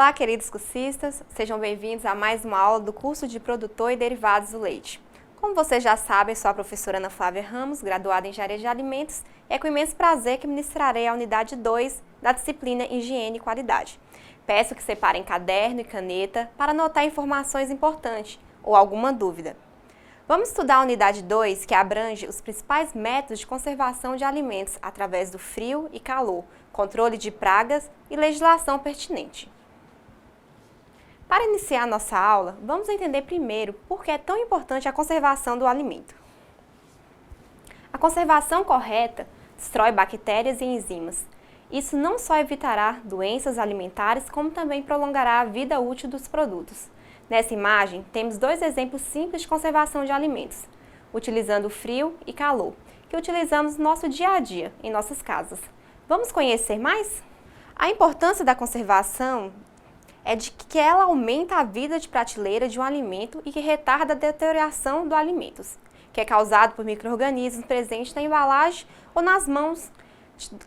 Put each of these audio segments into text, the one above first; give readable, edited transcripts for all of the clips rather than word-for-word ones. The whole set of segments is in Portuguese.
Olá, queridos cursistas, sejam bem-vindos a mais uma aula do curso de Produtor e Derivados do Leite. Como vocês já sabem, sou a professora Ana Flávia Ramos, graduada em Engenharia de Alimentos, e é com imenso prazer que ministrarei a unidade 2 da disciplina Higiene e Qualidade. Peço que separem caderno e caneta para anotar informações importantes ou alguma dúvida. Vamos estudar a unidade 2, que abrange os principais métodos de conservação de alimentos através do frio e calor, controle de pragas e legislação pertinente. Para iniciar nossa aula, vamos entender primeiro por que é tão importante a conservação do alimento. A conservação correta destrói bactérias e enzimas. Isso não só evitará doenças alimentares, como também prolongará a vida útil dos produtos. Nessa imagem, temos dois exemplos simples de conservação de alimentos, utilizando frio e calor, que utilizamos no nosso dia a dia, em nossas casas. Vamos conhecer mais? A importância da conservação é de que ela aumenta a vida de prateleira de um alimento e que retarda a deterioração do alimento, que é causado por micro-organismos presentes na embalagem ou nas mãos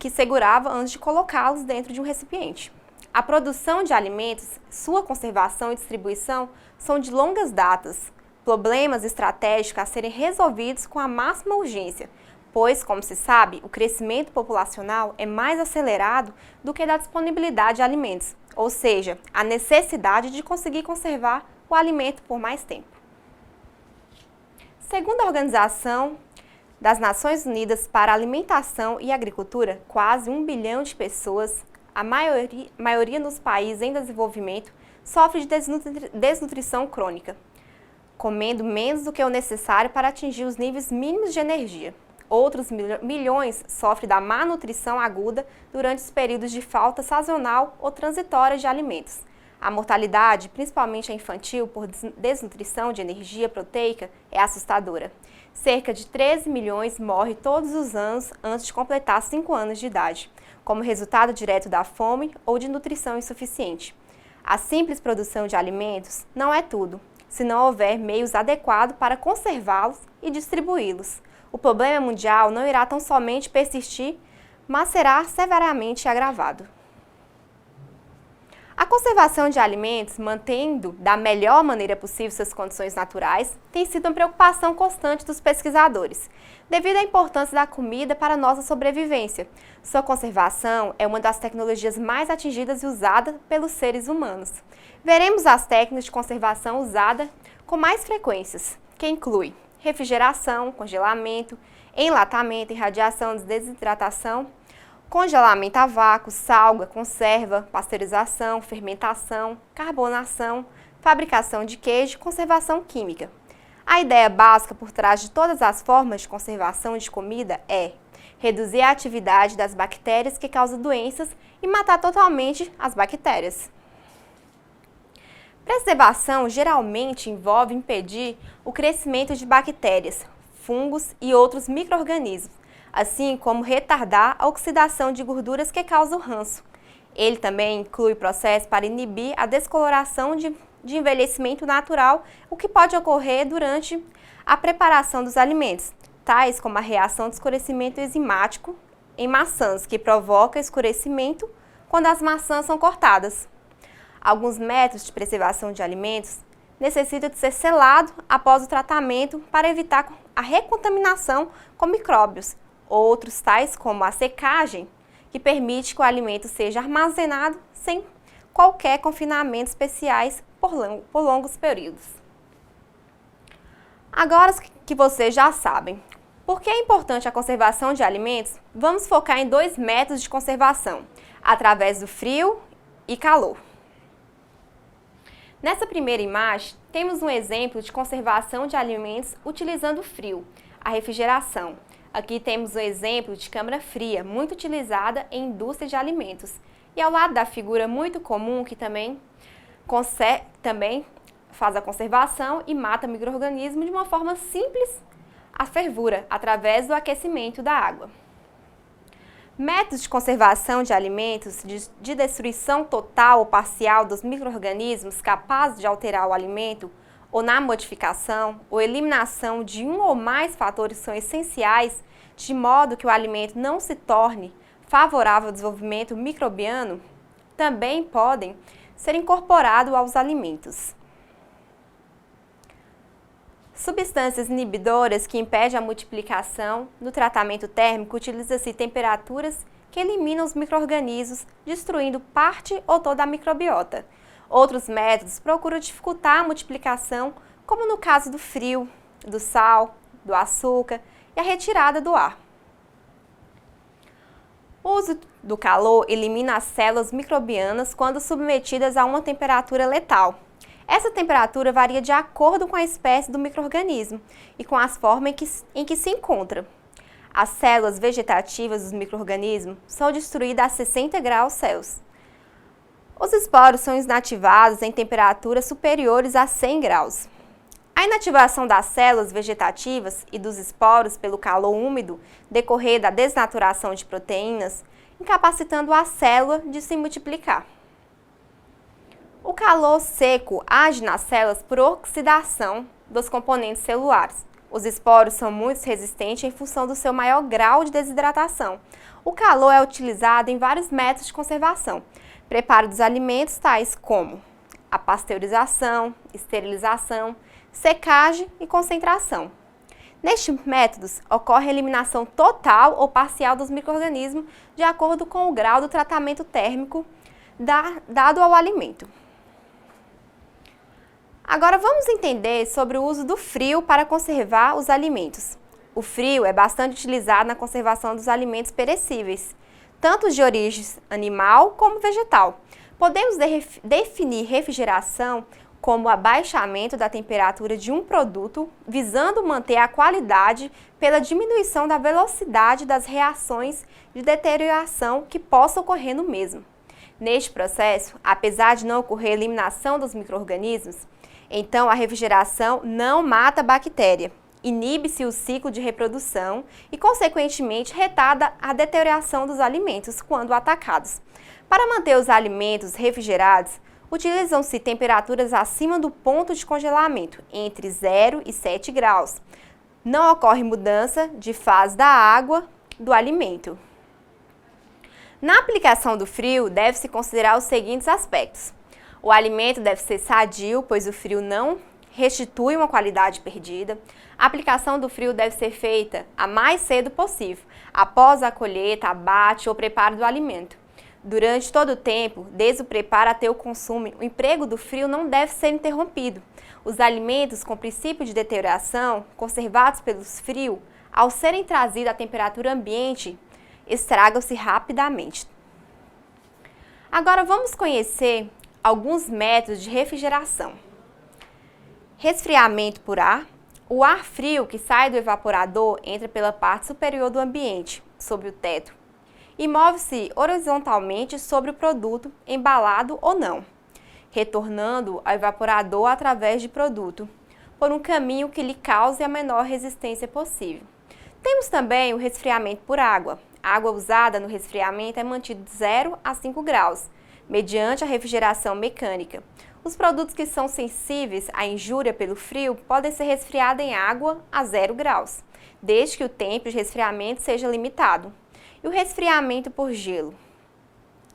que segurava antes de colocá-los dentro de um recipiente. A produção de alimentos, sua conservação e distribuição são de longas datas, problemas estratégicos a serem resolvidos com a máxima urgência, pois, como se sabe, o crescimento populacional é mais acelerado do que da disponibilidade de alimentos, ou seja, a necessidade de conseguir conservar o alimento por mais tempo. Segundo a Organização das Nações Unidas para a Alimentação e Agricultura, quase 1 bilhão de pessoas, a maioria nos países em desenvolvimento, sofre de desnutrição crônica, comendo menos do que o necessário para atingir os níveis mínimos de energia. Outros milhões sofrem da má nutrição aguda durante os períodos de falta sazonal ou transitória de alimentos. A mortalidade, principalmente a infantil, por desnutrição de energia proteica, é assustadora. Cerca de 13 milhões morrem todos os anos antes de completar 5 anos de idade, como resultado direto da fome ou de nutrição insuficiente. A simples produção de alimentos não é tudo, se não houver meios adequados para conservá-los e distribuí-los. O problema mundial não irá tão somente persistir, mas será severamente agravado. A conservação de alimentos, mantendo da melhor maneira possível suas condições naturais, tem sido uma preocupação constante dos pesquisadores, devido à importância da comida para a nossa sobrevivência. Sua conservação é uma das tecnologias mais atingidas e usada pelos seres humanos. Veremos as técnicas de conservação usadas com mais frequências, que incluem refrigeração, congelamento, enlatamento, irradiação, desidratação, congelamento a vácuo, salga, conserva, pasteurização, fermentação, carbonação, fabricação de queijo e conservação química. A ideia básica por trás de todas as formas de conservação de comida é reduzir a atividade das bactérias que causam doenças e matar totalmente as bactérias. Preservação geralmente envolve impedir o crescimento de bactérias, fungos e outros micro-organismos, assim como retardar a oxidação de gorduras que causam ranço. Ele também inclui processos para inibir a descoloração de envelhecimento natural, o que pode ocorrer durante a preparação dos alimentos, tais como a reação de escurecimento enzimático em maçãs, que provoca escurecimento quando as maçãs são cortadas. Alguns métodos de preservação de alimentos necessitam de ser selado após o tratamento para evitar a recontaminação com micróbios. Outros, tais como a secagem, que permite que o alimento seja armazenado sem qualquer confinamento especiais por longos períodos. Agora que vocês já sabem por que é importante a conservação de alimentos, vamos focar em dois métodos de conservação, através do frio e calor. Nessa primeira imagem, temos um exemplo de conservação de alimentos utilizando o frio, a refrigeração. Aqui temos um exemplo de câmara fria, muito utilizada em indústria de alimentos. E ao lado da figura muito comum, que também faz a conservação e mata micro-organismos de uma forma simples, a fervura, através do aquecimento da água. Métodos de conservação de alimentos de destruição total ou parcial dos micro-organismos capazes de alterar o alimento ou na modificação ou eliminação de um ou mais fatores que são essenciais, de modo que o alimento não se torne favorável ao desenvolvimento microbiano, também podem ser incorporado aos alimentos. Substâncias inibidoras que impedem a multiplicação. No tratamento térmico, utiliza-se temperaturas que eliminam os micro-organismos, destruindo parte ou toda a microbiota. Outros métodos procuram dificultar a multiplicação, como no caso do frio, do sal, do açúcar e a retirada do ar. O uso do calor elimina as células microbianas quando submetidas a uma temperatura letal. Essa temperatura varia de acordo com a espécie do micro-organismo e com as formas em que se encontra. As células vegetativas dos micro-organismos são destruídas a 60 graus Celsius. Os esporos são inativados em temperaturas superiores a 100 graus. A inativação das células vegetativas e dos esporos pelo calor úmido decorrer da desnaturação de proteínas, incapacitando a célula de se multiplicar. O calor seco age nas células por oxidação dos componentes celulares. Os esporos são muito resistentes em função do seu maior grau de desidratação. O calor é utilizado em vários métodos de conservação. Preparo dos alimentos tais como a pasteurização, esterilização, secagem e concentração. Nestes métodos, ocorre a eliminação total ou parcial dos micro-organismos de acordo com o grau do tratamento térmico dado ao alimento. Agora vamos entender sobre o uso do frio para conservar os alimentos. O frio é bastante utilizado na conservação dos alimentos perecíveis, tanto de origem animal como vegetal. Podemos definir refrigeração como o abaixamento da temperatura de um produto, visando manter a qualidade pela diminuição da velocidade das reações de deterioração que possam ocorrer no mesmo. Neste processo, apesar de não ocorrer eliminação dos micro-organismos, então a refrigeração não mata a bactéria, inibe-se o ciclo de reprodução e, consequentemente, retarda a deterioração dos alimentos quando atacados. Para manter os alimentos refrigerados, utilizam-se temperaturas acima do ponto de congelamento, entre 0 e 7 graus. Não ocorre mudança de fase da água do alimento. Na aplicação do frio, deve-se considerar os seguintes aspectos. O alimento deve ser sadio, pois o frio não restitui uma qualidade perdida. A aplicação do frio deve ser feita a mais cedo possível, após a colheita, abate ou preparo do alimento. Durante todo o tempo, desde o preparo até o consumo, o emprego do frio não deve ser interrompido. Os alimentos com princípio de deterioração, conservados pelo frio, ao serem trazidos à temperatura ambiente, estragam-se rapidamente. Agora vamos conhecer alguns métodos de refrigeração. Resfriamento por ar. O ar frio que sai do evaporador entra pela parte superior do ambiente, sobre o teto, e move-se horizontalmente sobre o produto, embalado ou não, retornando ao evaporador através de produto, por um caminho que lhe cause a menor resistência possível. Temos também o resfriamento por água. A água usada no resfriamento é mantida de 0 a 5 graus, mediante a refrigeração mecânica. Os produtos que são sensíveis à injúria pelo frio podem ser resfriados em água a 0 graus, desde que o tempo de resfriamento seja limitado. E o resfriamento por gelo?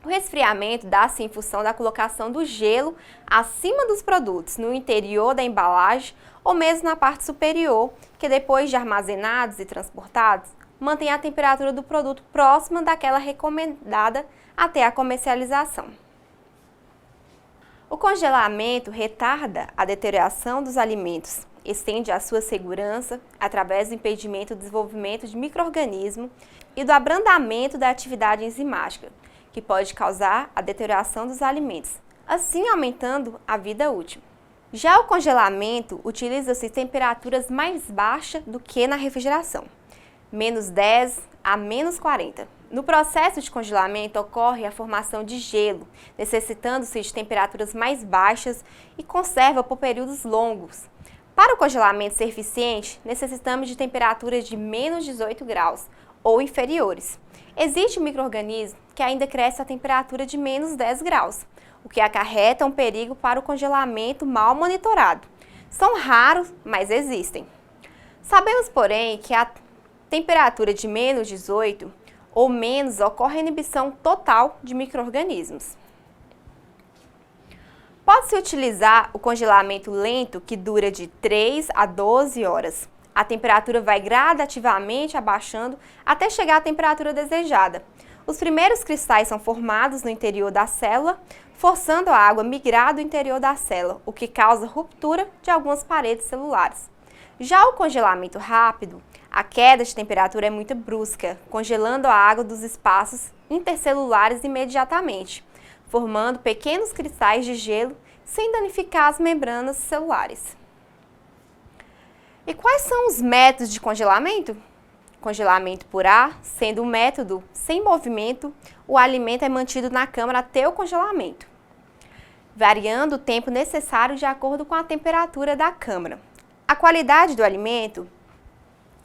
O resfriamento dá-se em função da colocação do gelo acima dos produtos, no interior da embalagem ou mesmo na parte superior, que depois de armazenados e transportados, mantém a temperatura do produto próxima daquela recomendada até a comercialização. O congelamento retarda a deterioração dos alimentos, estende a sua segurança através do impedimento do desenvolvimento de micro-organismos e do abrandamento da atividade enzimática, que pode causar a deterioração dos alimentos, assim aumentando a vida útil. Já o congelamento utiliza-se temperaturas mais baixas do que na refrigeração, menos 10 a menos 40. No processo de congelamento ocorre a formação de gelo, necessitando-se de temperaturas mais baixas e conserva por períodos longos. Para o congelamento ser eficiente, necessitamos de temperaturas de menos 18 graus ou inferiores. Existe um micro-organismo que ainda cresce a temperatura de menos 10 graus, o que acarreta um perigo para o congelamento mal monitorado. São raros, mas existem. Sabemos, porém, que a temperatura de menos 18 ou menos ocorre a inibição total de micro-organismos. Pode-se utilizar o congelamento lento, que dura de 3 a 12 horas. A temperatura vai gradativamente abaixando até chegar à temperatura desejada. Os primeiros cristais são formados no interior da célula, forçando a água a migrar do interior da célula, o que causa ruptura de algumas paredes celulares. Já o congelamento rápido, a queda de temperatura é muito brusca, congelando a água dos espaços intercelulares imediatamente, formando pequenos cristais de gelo sem danificar as membranas celulares. E quais são os métodos de congelamento? Congelamento por ar, sendo um método sem movimento, o alimento é mantido na câmara até o congelamento, variando o tempo necessário de acordo com a temperatura da câmara. A qualidade do alimento,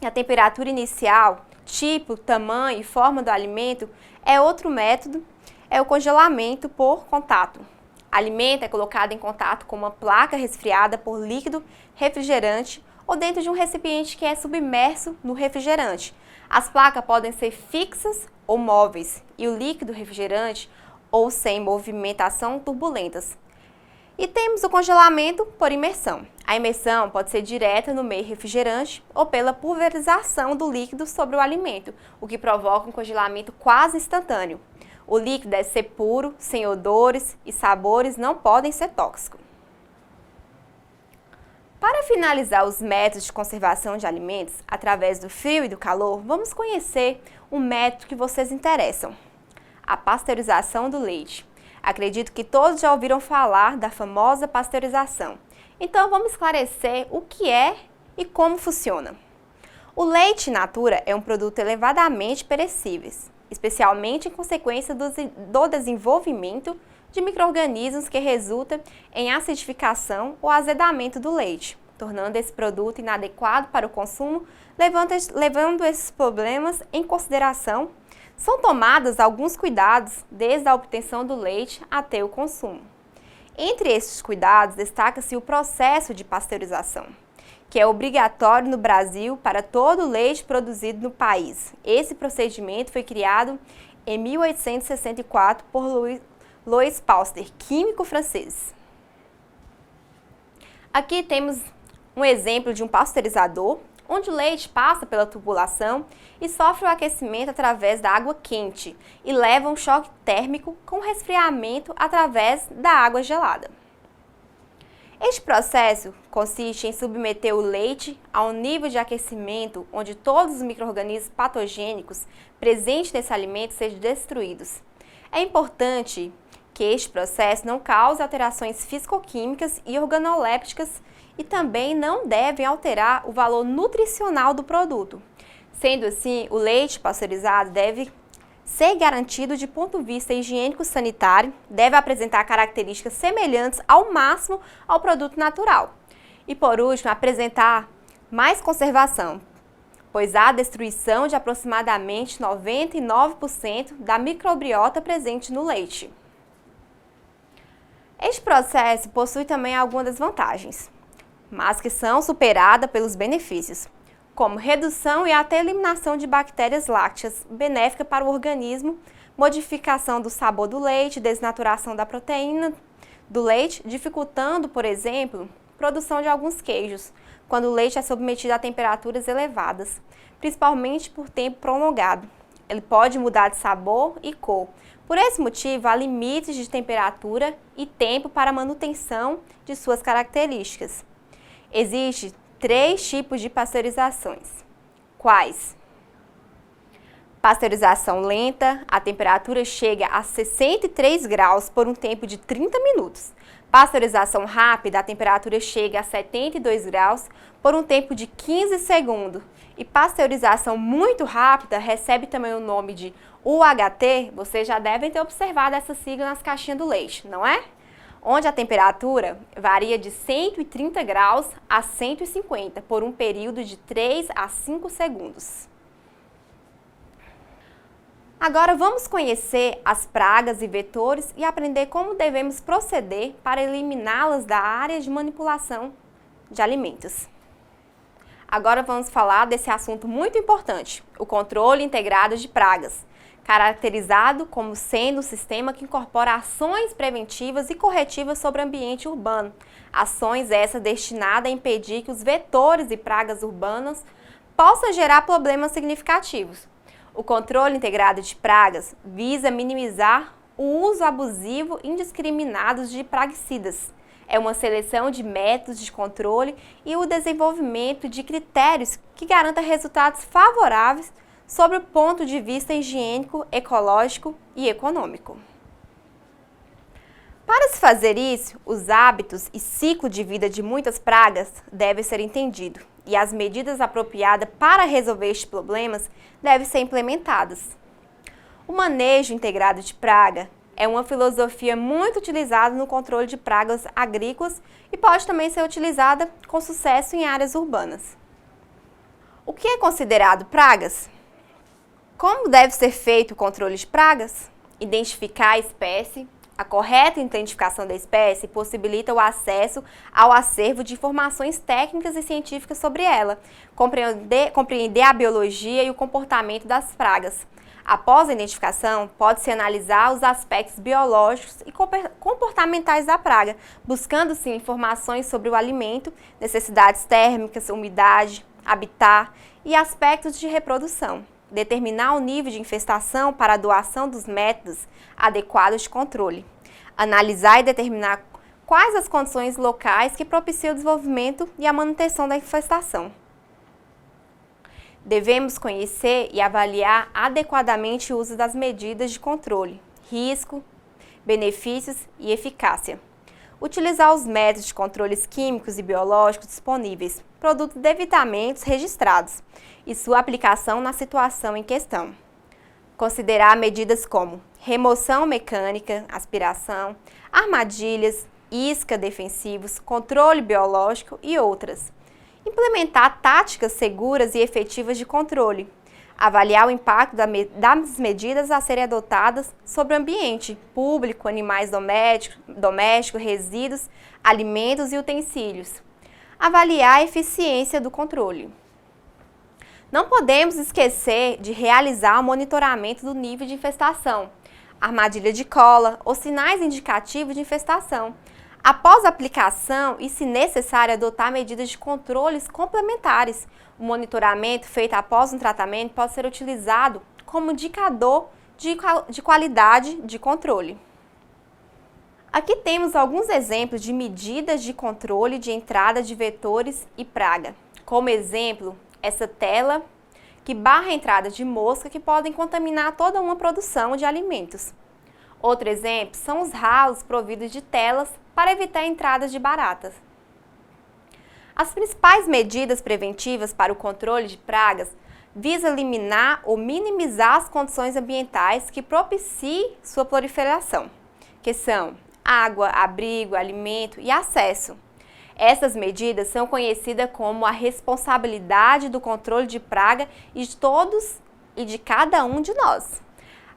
a temperatura inicial, tipo, tamanho e forma do alimento é outro método, é o congelamento por contato. O alimento é colocado em contato com uma placa resfriada por líquido refrigerante ou dentro de um recipiente que é submerso no refrigerante. As placas podem ser fixas ou móveis e o líquido refrigerante ou sem movimentação turbulentas. E temos o congelamento por imersão. A imersão pode ser direta no meio refrigerante ou pela pulverização do líquido sobre o alimento, o que provoca um congelamento quase instantâneo. O líquido deve ser puro, sem odores e sabores, não podem ser tóxicos. Para finalizar os métodos de conservação de alimentos através do frio e do calor, vamos conhecer um método que vocês interessam: a pasteurização do leite. Acredito que todos já ouviram falar da famosa pasteurização. Então vamos esclarecer o que é e como funciona. O leite in natura é um produto elevadamente perecível, especialmente em consequência do desenvolvimento de micro-organismos que resulta em acidificação ou azedamento do leite, tornando esse produto inadequado para o consumo. Levando esses problemas em consideração, são tomados alguns cuidados desde a obtenção do leite até o consumo. Entre esses cuidados, destaca-se o processo de pasteurização, que é obrigatório no Brasil para todo o leite produzido no país. Esse procedimento foi criado em 1864 por Louis Pasteur, químico francês. Aqui temos um exemplo de um pasteurizador, onde o leite passa pela tubulação e sofre o aquecimento através da água quente e leva um choque térmico com resfriamento através da água gelada. Este processo consiste em submeter o leite a um nível de aquecimento onde todos os micro-organismos patogênicos presentes nesse alimento sejam destruídos. É importante que este processo não cause alterações físico-químicas e organolépticas e também não devem alterar o valor nutricional do produto. Sendo assim, o leite pasteurizado deve ser garantido de ponto de vista higiênico-sanitário, deve apresentar características semelhantes ao máximo ao produto natural. E por último, apresentar mais conservação, pois há destruição de aproximadamente 99% da microbiota presente no leite. Este processo possui também algumas desvantagens, mas que são superadas pelos benefícios, como redução e até eliminação de bactérias lácteas, benéfica para o organismo, modificação do sabor do leite, desnaturação da proteína do leite, dificultando, por exemplo, a produção de alguns queijos, quando o leite é submetido a temperaturas elevadas, principalmente por tempo prolongado. Ele pode mudar de sabor e cor. Por esse motivo, há limites de temperatura e tempo para a manutenção de suas características. Existem 3 tipos de pasteurizações. Quais? Pasteurização lenta, a temperatura chega a 63 graus por um tempo de 30 minutos. Pasteurização rápida, a temperatura chega a 72 graus por um tempo de 15 segundos. E pasteurização muito rápida recebe também o nome de UHT, vocês já devem ter observado essa sigla nas caixinhas do leite, não é? Onde a temperatura varia de 130 graus a 150 por um período de 3 a 5 segundos. Agora vamos conhecer as pragas e vetores e aprender como devemos proceder para eliminá-las da área de manipulação de alimentos. Agora vamos falar desse assunto muito importante, o controle integrado de pragas. caracterizado como sendo um sistema que incorpora ações preventivas e corretivas sobre o ambiente urbano. Ações essas destinadas a impedir que os vetores e pragas urbanas possam gerar problemas significativos. O controle integrado de pragas visa minimizar o uso abusivo e indiscriminado de praguicidas. É uma seleção de métodos de controle e o desenvolvimento de critérios que garantam resultados favoráveis sob o ponto de vista higiênico, ecológico e econômico. Para se fazer isso, os hábitos e ciclo de vida de muitas pragas devem ser entendidos e as medidas apropriadas para resolver estes problemas devem ser implementadas. O manejo integrado de praga é uma filosofia muito utilizada no controle de pragas agrícolas e pode também ser utilizada com sucesso em áreas urbanas. O que é considerado pragas? Como deve ser feito o controle de pragas? Identificar a espécie. A correta identificação da espécie possibilita o acesso ao acervo de informações técnicas e científicas sobre ela, compreender a biologia e o comportamento das pragas. Após a identificação, pode-se analisar os aspectos biológicos e comportamentais da praga, buscando-se informações sobre o alimento, necessidades térmicas, umidade, habitat e aspectos de reprodução. Determinar o nível de infestação para a doação dos métodos adequados de controle. Analisar e determinar quais as condições locais que propiciam o desenvolvimento e a manutenção da infestação. Devemos conhecer e avaliar adequadamente o uso das medidas de controle, risco, benefícios e eficácia. Utilizar os métodos de controles químicos e biológicos disponíveis, produtos devidamente registrados, e sua aplicação na situação em questão. Considerar medidas como remoção mecânica, aspiração, armadilhas, isca defensivos, controle biológico e outras. Implementar táticas seguras e efetivas de controle. Avaliar o impacto das medidas a serem adotadas sobre o ambiente público, animais domésticos, resíduos, alimentos e utensílios. Avaliar a eficiência do controle. Não podemos esquecer de realizar o monitoramento do nível de infestação, armadilha de cola ou sinais indicativos de infestação. Após a aplicação e, se necessário, adotar medidas de controles complementares. O monitoramento feito após um tratamento pode ser utilizado como indicador de qualidade de controle. Aqui temos alguns exemplos de medidas de controle de entrada de vetores e praga. Como exemplo, essa tela que barra a entrada de mosca que podem contaminar toda uma produção de alimentos. Outro exemplo são os ralos providos de telas para evitar entradas de baratas. As principais medidas preventivas para o controle de pragas visam eliminar ou minimizar as condições ambientais que propiciem sua proliferação, que são água, abrigo, alimento e acesso. Essas medidas são conhecidas como a responsabilidade do controle de praga de todos e de cada um de nós.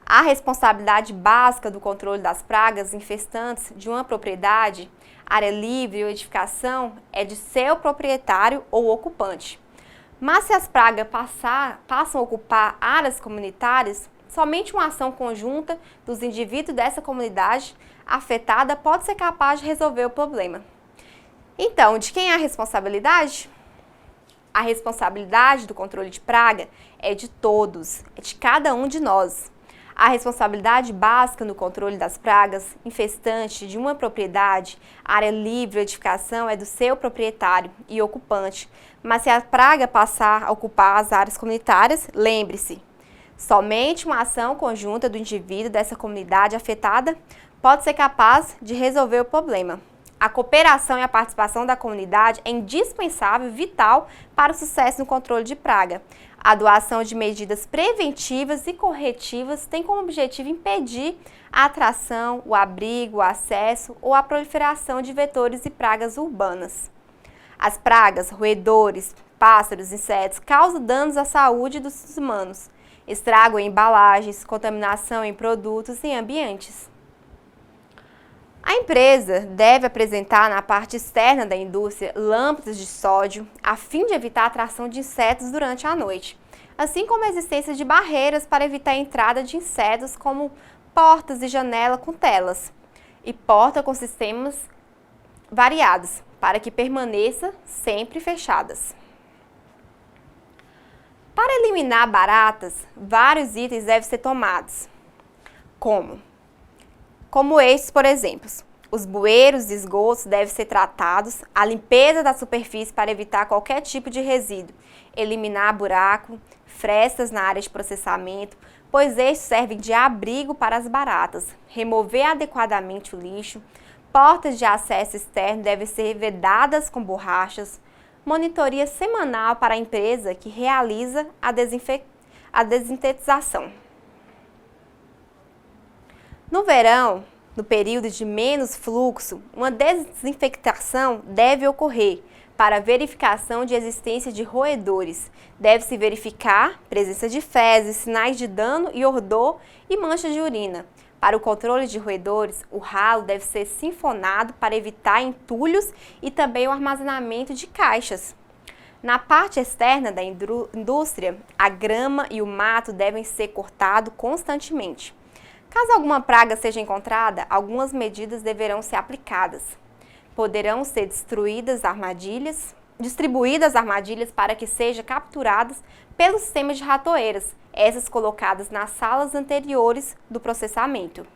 A responsabilidade básica do controle das pragas infestantes de uma propriedade, área livre ou edificação é de seu proprietário ou ocupante. Mas se as pragas passam a ocupar áreas comunitárias, somente uma ação conjunta dos indivíduos dessa comunidade afetada pode ser capaz de resolver o problema. Então, de quem é a responsabilidade? A responsabilidade do controle de praga é de todos, é de cada um de nós. A responsabilidade básica no controle das pragas infestantes de uma propriedade, área livre ou edificação é do seu proprietário e ocupante. Mas se a praga passar a ocupar as áreas comunitárias, lembre-se, somente uma ação conjunta do indivíduo dessa comunidade afetada pode ser capaz de resolver o problema. A cooperação e a participação da comunidade é indispensável e vital para o sucesso no controle de praga. A adoção de medidas preventivas e corretivas tem como objetivo impedir a atração, o abrigo, o acesso ou a proliferação de vetores e pragas urbanas. As pragas, roedores, pássaros, insetos causam danos à saúde dos humanos, estragam em embalagens, contaminação em produtos e ambientes. A empresa deve apresentar na parte externa da indústria lâmpadas de sódio a fim de evitar a atração de insetos durante a noite. assim como a existência de barreiras para evitar a entrada de insetos, como portas e janela com telas, e porta com sistemas variados, para que permaneça sempre fechadas. Para eliminar baratas, vários itens devem ser tomados, como estes, por exemplo. Os bueiros e esgotos devem ser tratados, a limpeza da superfície para evitar qualquer tipo de resíduo, eliminar buraco, frestas na área de processamento, pois estes servem de abrigo para as baratas, remover adequadamente o lixo, portas de acesso externo devem ser vedadas com borrachas, monitoria semanal para a empresa que realiza a desintetização. No verão, no período de menos fluxo, uma desinfectação deve ocorrer para verificação de existência de roedores. Deve-se verificar presença de fezes, sinais de dano e odor e mancha de urina. Para o controle de roedores, o ralo deve ser sinfonado para evitar entulhos e também o armazenamento de caixas. Na parte externa da indústria, a grama e o mato devem ser cortados constantemente. Caso alguma praga seja encontrada, algumas medidas deverão ser aplicadas. Poderão ser distribuídas armadilhas para que sejam capturadas pelo sistema de ratoeiras, essas colocadas nas salas anteriores do processamento.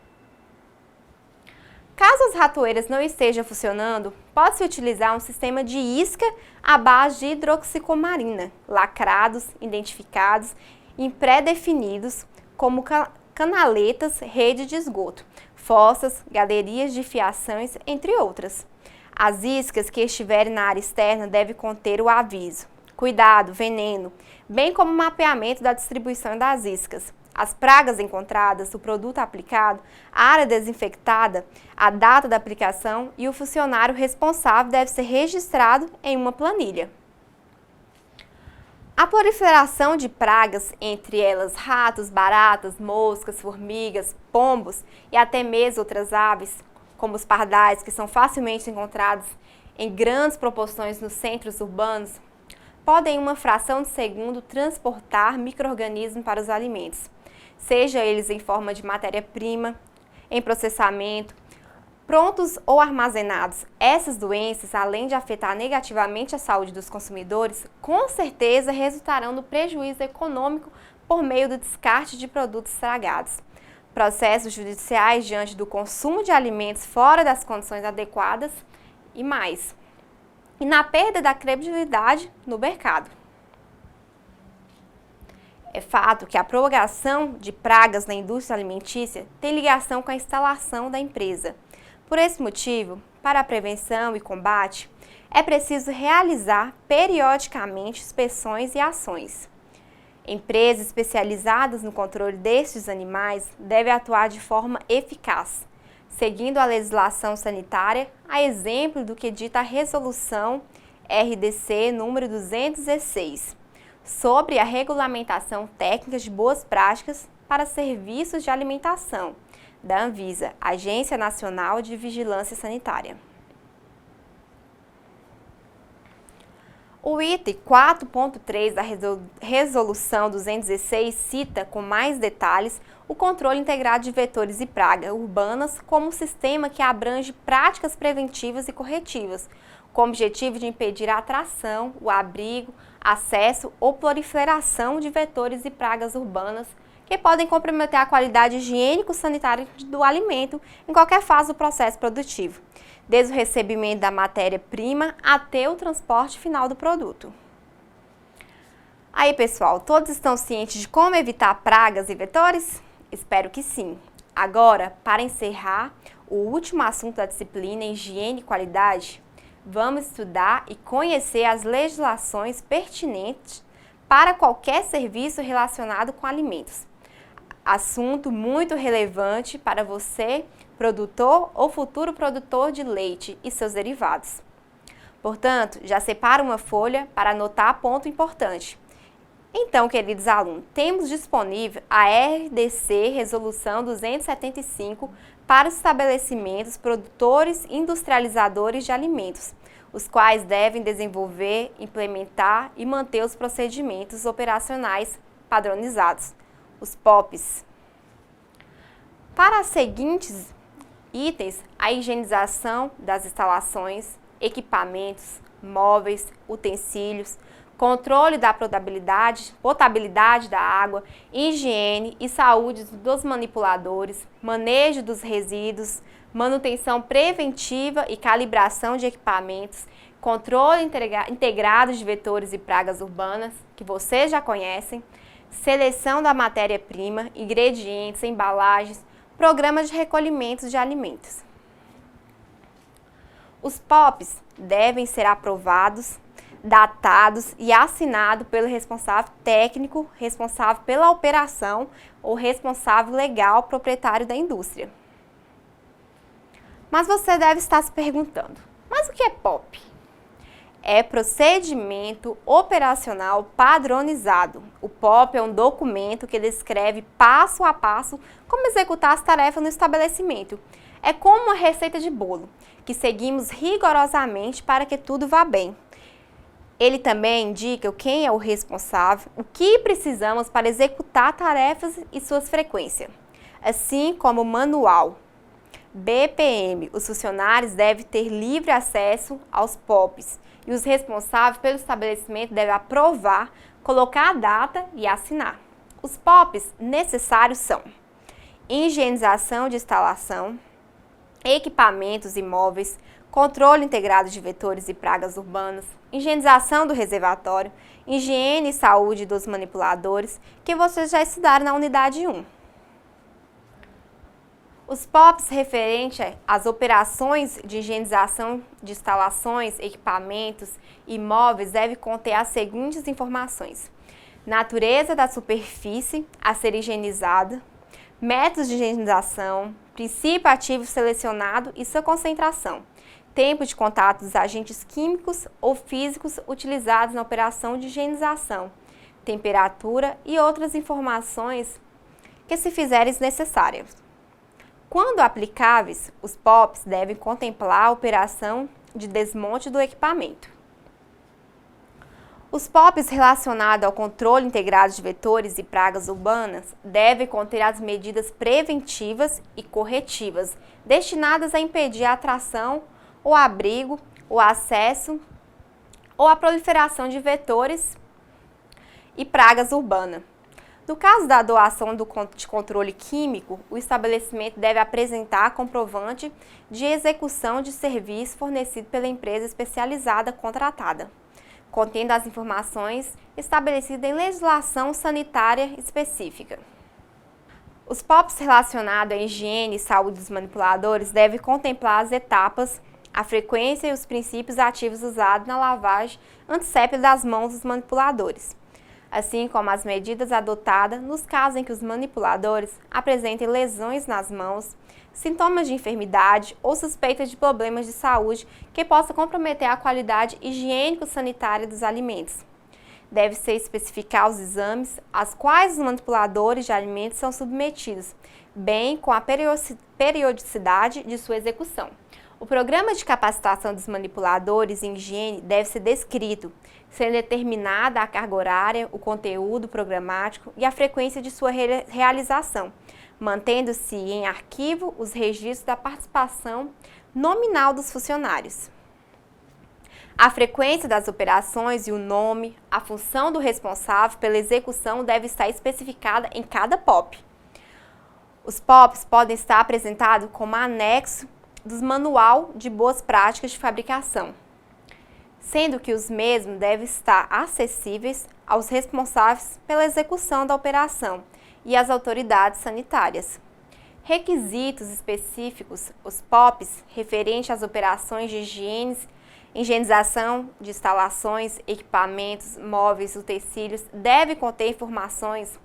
Caso as ratoeiras não estejam funcionando, pode-se utilizar um sistema de isca à base de hidroxicomarina, lacrados, identificados e pré-definidos como canaletas, rede de esgoto, fossas, galerias de fiações, entre outras. As iscas que estiverem na área externa devem conter o aviso: cuidado, veneno, bem como o mapeamento da distribuição das iscas, as pragas encontradas, o produto aplicado, a área desinfectada, a data da aplicação e o funcionário responsável deve ser registrado em uma planilha. A proliferação de pragas, entre elas ratos, baratas, moscas, formigas, pombos e até mesmo outras aves, como os pardais, que são facilmente encontrados em grandes proporções nos centros urbanos, podem em uma fração de segundo transportar micro-organismos para os alimentos, seja eles em forma de matéria-prima, em processamento, prontos ou armazenados. Essas doenças, além de afetar negativamente a saúde dos consumidores, com certeza resultarão no prejuízo econômico por meio do descarte de produtos estragados, processos judiciais diante do consumo de alimentos fora das condições adequadas e mais, e na perda da credibilidade no mercado. É fato que a propagação de pragas na indústria alimentícia tem ligação com a instalação da empresa. Por esse motivo, para a prevenção e combate, é preciso realizar periodicamente inspeções e ações. Empresas especializadas no controle destes animais devem atuar de forma eficaz, seguindo a legislação sanitária, a exemplo do que dita a Resolução RDC número 216, sobre a regulamentação técnica de boas práticas para serviços de alimentação, da Anvisa, Agência Nacional de Vigilância Sanitária. O item 4.3 da Resolução 216 cita com mais detalhes o controle integrado de vetores e pragas urbanas como um sistema que abrange práticas preventivas e corretivas, com o objetivo de impedir a atração, o abrigo, acesso ou proliferação de vetores e pragas urbanas que podem comprometer a qualidade higiênico-sanitária do alimento em qualquer fase do processo produtivo, desde o recebimento da matéria-prima até o transporte final do produto. Aí, pessoal, todos estão cientes de como evitar pragas e vetores? Espero que sim. Agora, para encerrar o último assunto da disciplina Higiene e Qualidade, vamos estudar e conhecer as legislações pertinentes para qualquer serviço relacionado com alimentos. Assunto muito relevante para você, produtor ou futuro produtor de leite e seus derivados. Portanto, já separa uma folha para anotar ponto importante. Então, queridos alunos, temos disponível a RDC Resolução 275 para os estabelecimentos produtores e industrializadores de alimentos, os quais devem desenvolver, implementar e manter os procedimentos operacionais padronizados, os POPs. Para os seguintes itens, a higienização das instalações, equipamentos, móveis, utensílios, controle da potabilidade da água, higiene e saúde dos manipuladores, manejo dos resíduos, manutenção preventiva e calibração de equipamentos, controle integrado de vetores e pragas urbanas, que vocês já conhecem, seleção da matéria-prima, ingredientes, embalagens, programas de recolhimento de alimentos. Os POPs devem ser aprovados, datados e assinados pelo responsável técnico, responsável pela operação ou responsável legal proprietário da indústria. Mas você deve estar se perguntando, mas o que é POP? É procedimento operacional padronizado. O POP é um documento que descreve passo a passo como executar as tarefas no estabelecimento. É como uma receita de bolo, que seguimos rigorosamente para que tudo vá bem. Ele também indica quem é o responsável, o que precisamos para executar tarefas e suas frequências, assim como o manual. BPM, os funcionários devem ter livre acesso aos POPs e os responsáveis pelo estabelecimento devem aprovar, colocar a data e assinar. Os POPs necessários são higienização de instalação, equipamentos e móveis, controle integrado de vetores e pragas urbanas, higienização do reservatório, higiene e saúde dos manipuladores, que vocês já estudaram na unidade 1. Os POPs referentes às operações de higienização de instalações, equipamentos e móveis devem conter as seguintes informações: natureza da superfície a ser higienizada, métodos de higienização, princípio ativo selecionado e sua concentração, tempo de contato dos agentes químicos ou físicos utilizados na operação de higienização, temperatura e outras informações que se fizerem necessárias. Quando aplicáveis, os POPs devem contemplar a operação de desmonte do equipamento. Os POPs relacionados ao controle integrado de vetores e pragas urbanas devem conter as medidas preventivas e corretivas destinadas a impedir a atração ou abrigo, o acesso ou a proliferação de vetores e pragas urbanas. No caso da doação de controle químico, o estabelecimento deve apresentar comprovante de execução de serviço fornecido pela empresa especializada contratada, contendo as informações estabelecidas em legislação sanitária específica. Os POPs relacionados à higiene e saúde dos manipuladores devem contemplar as etapas, a frequência e os princípios ativos usados na lavagem antisséptica das mãos dos manipuladores, assim como as medidas adotadas nos casos em que os manipuladores apresentem lesões nas mãos, sintomas de enfermidade ou suspeitas de problemas de saúde que possam comprometer a qualidade higiênico-sanitária dos alimentos. Deve-se especificar os exames aos quais os manipuladores de alimentos são submetidos, bem com a periodicidade de sua execução. O programa de capacitação dos manipuladores em higiene deve ser descrito, sendo determinada a carga horária, o conteúdo programático e a frequência de sua realização, mantendo-se em arquivo os registros da participação nominal dos funcionários. A frequência das operações e o nome, a função do responsável pela execução deve estar especificada em cada POP. Os POPs podem estar apresentados como anexo dos Manual de Boas Práticas de Fabricação, sendo que os mesmos devem estar acessíveis aos responsáveis pela execução da operação e às autoridades sanitárias. Requisitos específicos: os POPs referentes às operações de higienização de instalações, equipamentos, móveis, utensílios, devem conter informações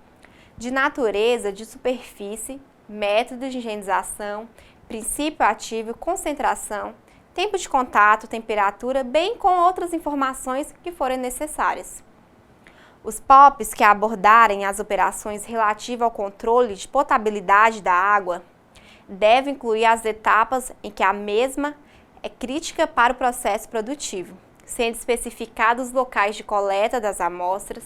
de natureza de superfície, método de higienização, princípio ativo, concentração, tempo de contato, temperatura, bem com outras informações que forem necessárias. Os POPs que abordarem as operações relativas ao controle de potabilidade da água devem incluir as etapas em que a mesma é crítica para o processo produtivo, sendo especificados os locais de coleta das amostras,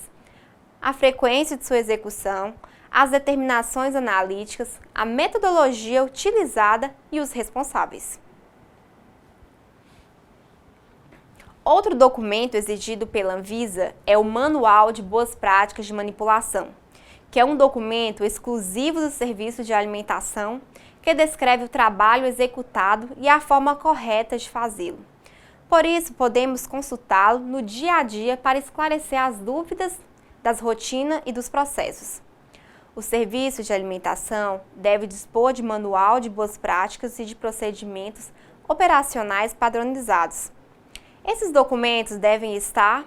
a frequência de sua execução, as determinações analíticas, a metodologia utilizada e os responsáveis. Outro documento exigido pela Anvisa é o Manual de Boas Práticas de Manipulação, que é um documento exclusivo do Serviço de Alimentação que descreve o trabalho executado e a forma correta de fazê-lo. Por isso, podemos consultá-lo no dia a dia para esclarecer as dúvidas das rotinas e dos processos. O Serviço de Alimentação deve dispor de manual de boas práticas e de procedimentos operacionais padronizados. Esses documentos devem estar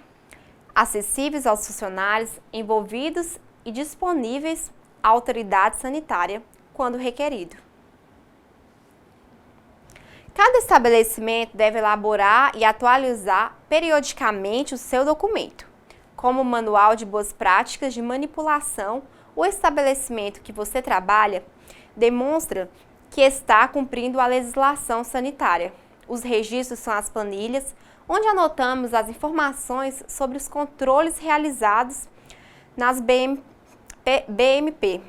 acessíveis aos funcionários envolvidos e disponíveis à autoridade sanitária quando requerido. Cada estabelecimento deve elaborar e atualizar periodicamente o seu documento. Como o Manual de Boas Práticas de Manipulação, o estabelecimento que você trabalha demonstra que está cumprindo a legislação sanitária. Os registros são as planilhas, onde anotamos as informações sobre os controles realizados nas BMP.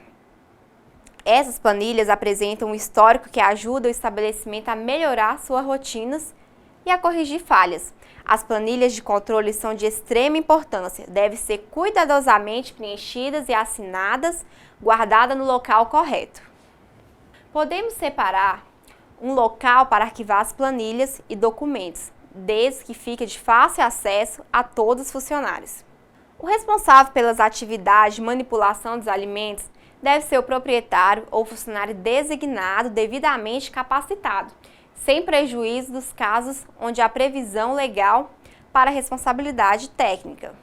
Essas planilhas apresentam um histórico que ajuda o estabelecimento a melhorar suas rotinas e a corrigir falhas. As planilhas de controle são de extrema importância, devem ser cuidadosamente preenchidas e assinadas, guardadas no local correto. Podemos separar um local para arquivar as planilhas e documentos, desde que fique de fácil acesso a todos os funcionários. O responsável pelas atividades de manipulação dos alimentos deve ser o proprietário ou funcionário designado devidamente capacitado, sem prejuízo dos casos onde há previsão legal para responsabilidade técnica.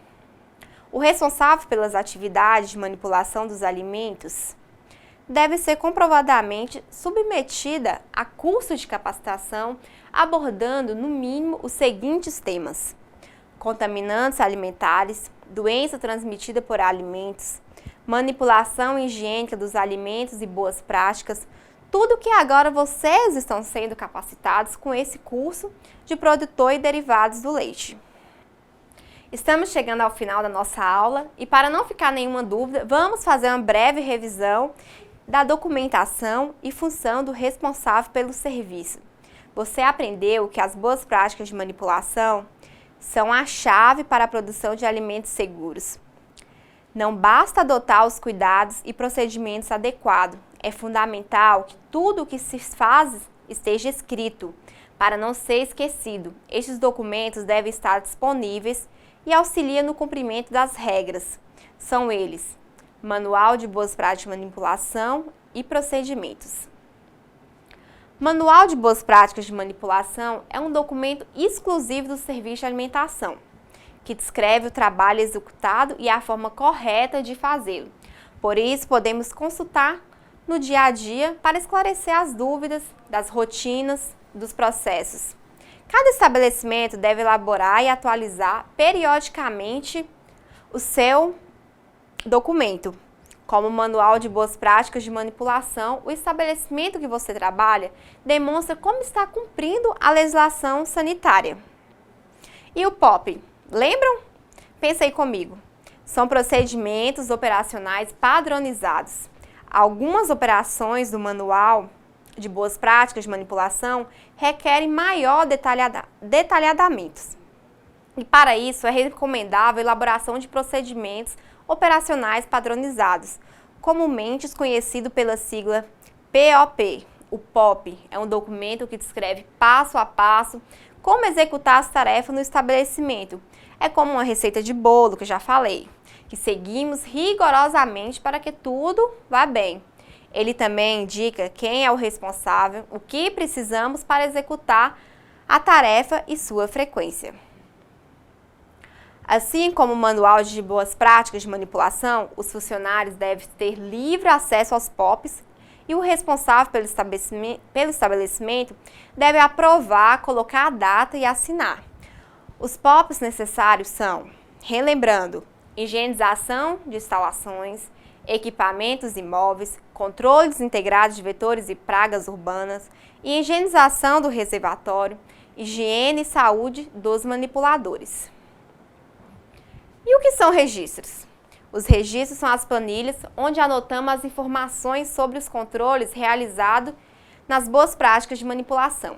O responsável pelas atividades de manipulação dos alimentos deve ser comprovadamente submetida a curso de capacitação abordando, no mínimo, os seguintes temas: contaminantes alimentares, doença transmitida por alimentos, manipulação higiênica dos alimentos e boas práticas, tudo que agora vocês estão sendo capacitados com esse curso de produtor e derivados do leite. Estamos chegando ao final da nossa aula e, para não ficar nenhuma dúvida, vamos fazer uma breve revisão da documentação e função do responsável pelo serviço. Você aprendeu que as boas práticas de manipulação são a chave para a produção de alimentos seguros. Não basta adotar os cuidados e procedimentos adequados, é fundamental que tudo o que se faz esteja escrito, para não ser esquecido. Estes documentos devem estar disponíveis e auxiliam no cumprimento das regras. São eles: Manual de Boas Práticas de Manipulação e Procedimentos. Manual de Boas Práticas de Manipulação é um documento exclusivo do Serviço de Alimentação, que descreve o trabalho executado e a forma correta de fazê-lo. Por isso, podemos consultar no dia a dia para esclarecer as dúvidas das rotinas, dos processos. Cada estabelecimento deve elaborar e atualizar periodicamente o seu documento. Como o Manual de Boas Práticas de Manipulação, o estabelecimento que você trabalha demonstra como está cumprindo a legislação sanitária. E o POP? Lembram? Pensa aí comigo. São procedimentos operacionais padronizados. Algumas operações do Manual de Boas Práticas de Manipulação requerem maior detalhamentos. E para isso é recomendável a elaboração de procedimentos operacionais padronizados, comumente conhecido pela sigla POP. O POP é um documento que descreve passo a passo como executar as tarefas no estabelecimento. É como uma receita de bolo, que eu já falei, que seguimos rigorosamente para que tudo vá bem. Ele também indica quem é o responsável, o que precisamos para executar a tarefa e sua frequência. Assim como o Manual de Boas Práticas de Manipulação, os funcionários devem ter livre acesso aos POPs e o responsável pelo estabelecimento deve aprovar, colocar a data e assinar. Os POPs necessários são, relembrando, higienização de instalações, equipamentos imóveis, controles integrados de vetores e pragas urbanas e higienização do reservatório, higiene e saúde dos manipuladores. E o que são registros? Os registros são as planilhas onde anotamos as informações sobre os controles realizados nas boas práticas de manipulação.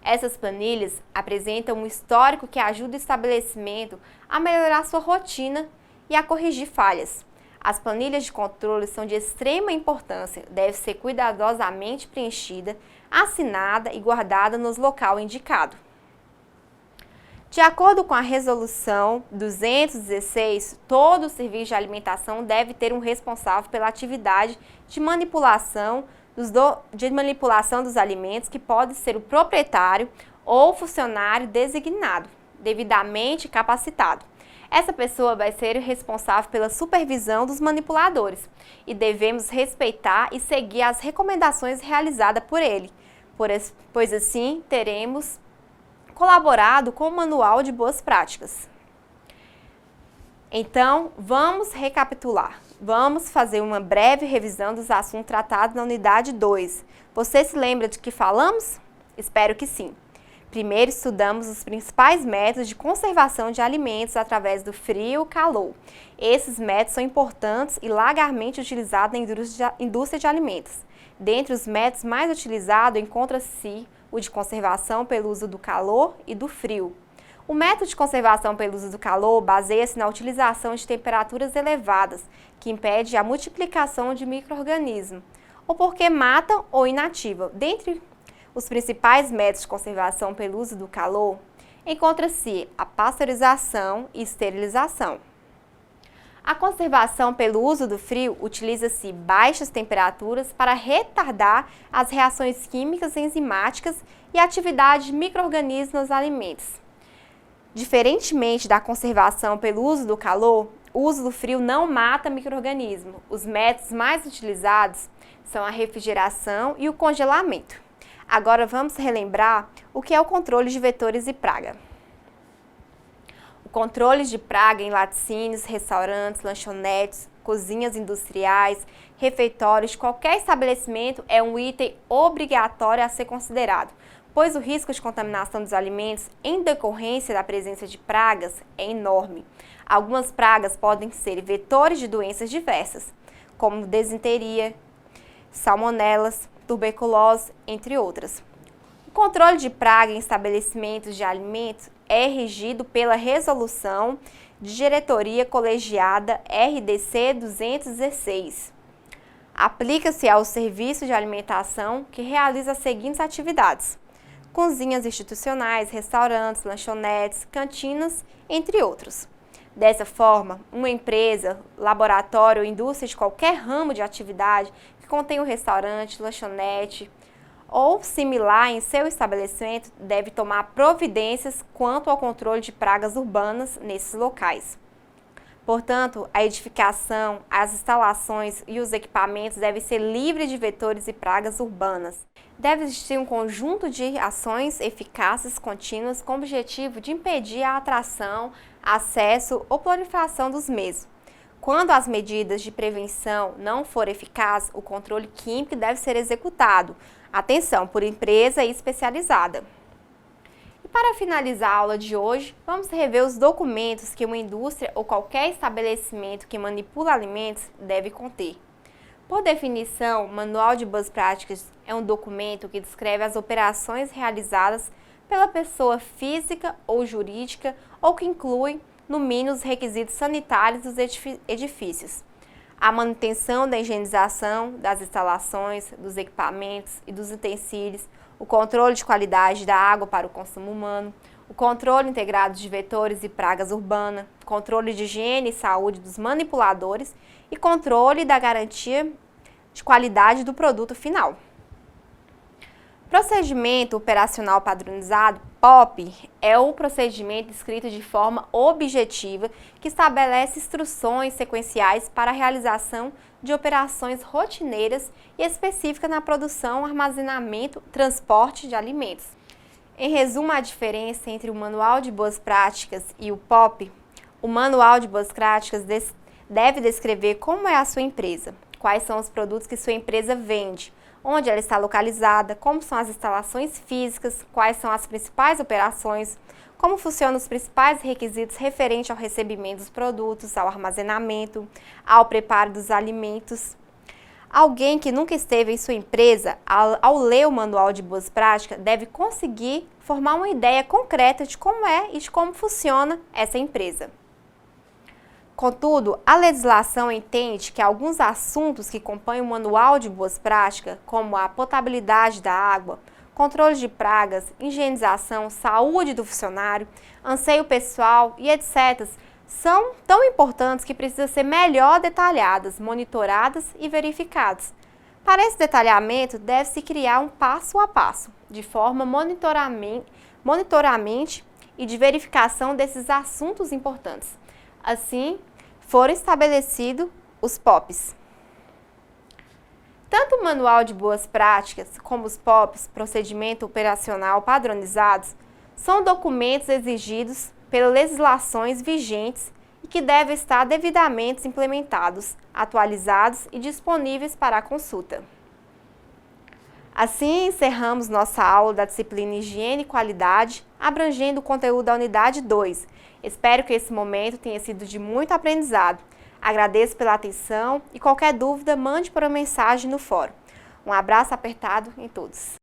Essas planilhas apresentam um histórico que ajuda o estabelecimento a melhorar sua rotina e a corrigir falhas. As planilhas de controle são de extrema importância, deve ser cuidadosamente preenchida, assinada e guardada no local indicado. De acordo com a Resolução 216, todo serviço de alimentação deve ter um responsável pela atividade de manipulação dos alimentos, que pode ser o proprietário ou funcionário designado, devidamente capacitado. Essa pessoa vai ser responsável pela supervisão dos manipuladores e devemos respeitar e seguir as recomendações realizadas por ele, pois assim teremos colaborado com o Manual de Boas Práticas. Então, vamos recapitular. Vamos fazer uma breve revisão dos assuntos tratados na unidade 2. Você se lembra de que falamos? Espero que sim. Primeiro, estudamos os principais métodos de conservação de alimentos através do frio e calor. Esses métodos são importantes e largamente utilizados na indústria de alimentos. Dentre os métodos mais utilizados, encontra-se o de conservação pelo uso do calor e do frio. O método de conservação pelo uso do calor baseia-se na utilização de temperaturas elevadas, que impede a multiplicação de micro-organismos, ou porque matam ou inativam. Dentre os principais métodos de conservação pelo uso do calor, encontra-se a pasteurização e esterilização. A conservação pelo uso do frio utiliza-se baixas temperaturas para retardar as reações químicas e enzimáticas e a atividade de micro-organismos nos alimentos. Diferentemente da conservação pelo uso do calor, o uso do frio não mata micro-organismos. Os métodos mais utilizados são a refrigeração e o congelamento. Agora vamos relembrar o que é o controle de vetores e praga. O controle de praga em laticínios, restaurantes, lanchonetes, cozinhas industriais, refeitórios de qualquer estabelecimento é um item obrigatório a ser considerado, pois o risco de contaminação dos alimentos em decorrência da presença de pragas é enorme. Algumas pragas podem ser vetores de doenças diversas, como desinteria, salmonelas, tuberculose, entre outras. O controle de praga em estabelecimentos de alimentos é regido pela Resolução de Diretoria Colegiada RDC 216. Aplica-se ao serviço de alimentação que realiza as seguintes atividades: cozinhas institucionais, restaurantes, lanchonetes, cantinas, entre outros. Dessa forma, uma empresa, laboratório ou indústria de qualquer ramo de atividade que contém um restaurante, lanchonete ou similar em seu estabelecimento deve tomar providências quanto ao controle de pragas urbanas nesses locais. Portanto, a edificação, as instalações e os equipamentos devem ser livres de vetores e pragas urbanas. Deve existir um conjunto de ações eficazes contínuas com o objetivo de impedir a atração, acesso ou proliferação dos mesmos. Quando as medidas de prevenção não forem eficazes, o controle químico deve ser executado, atenção, por empresa especializada. E para finalizar a aula de hoje, vamos rever os documentos que uma indústria ou qualquer estabelecimento que manipula alimentos deve conter. Por definição, o Manual de Boas Práticas é um documento que descreve as operações realizadas pela pessoa física ou jurídica ou que inclui, no mínimo, os requisitos sanitários dos edifícios, a manutenção da higienização das instalações, dos equipamentos e dos utensílios, o controle de qualidade da água para o consumo humano, o controle integrado de vetores e pragas urbanas, controle de higiene e saúde dos manipuladores e controle da garantia de qualidade do produto final. Procedimento Operacional Padronizado, POP, é o procedimento escrito de forma objetiva que estabelece instruções sequenciais para a realização de operações rotineiras e específicas na produção, armazenamento, transporte de alimentos. Em resumo, a diferença entre o Manual de Boas Práticas e o POP: o Manual de Boas Práticas deve descrever como é a sua empresa, quais são os produtos que sua empresa vende, onde ela está localizada, como são as instalações físicas, quais são as principais operações, como funcionam os principais requisitos referentes ao recebimento dos produtos, ao armazenamento, ao preparo dos alimentos. Alguém que nunca esteve em sua empresa, ao ler o manual de boas práticas, deve conseguir formar uma ideia concreta de como é e de como funciona essa empresa. Contudo, a legislação entende que alguns assuntos que compõem o manual de boas práticas, como a potabilidade da água, controle de pragas, higienização, saúde do funcionário, anseio pessoal e etc., são tão importantes que precisam ser melhor detalhadas, monitoradas e verificadas. Para esse detalhamento, deve-se criar um passo a passo, de forma monitoramento e de verificação desses assuntos importantes. Assim, foram estabelecidos os POPs. Tanto o Manual de Boas Práticas como os POPs, Procedimento Operacional Padronizados, são documentos exigidos pelas legislações vigentes e que devem estar devidamente implementados, atualizados e disponíveis para a consulta. Assim, encerramos nossa aula da disciplina Higiene e Qualidade, abrangendo o conteúdo da unidade 2. Espero que esse momento tenha sido de muito aprendizado. Agradeço pela atenção e qualquer dúvida, mande por uma mensagem no fórum. Um abraço apertado em todos.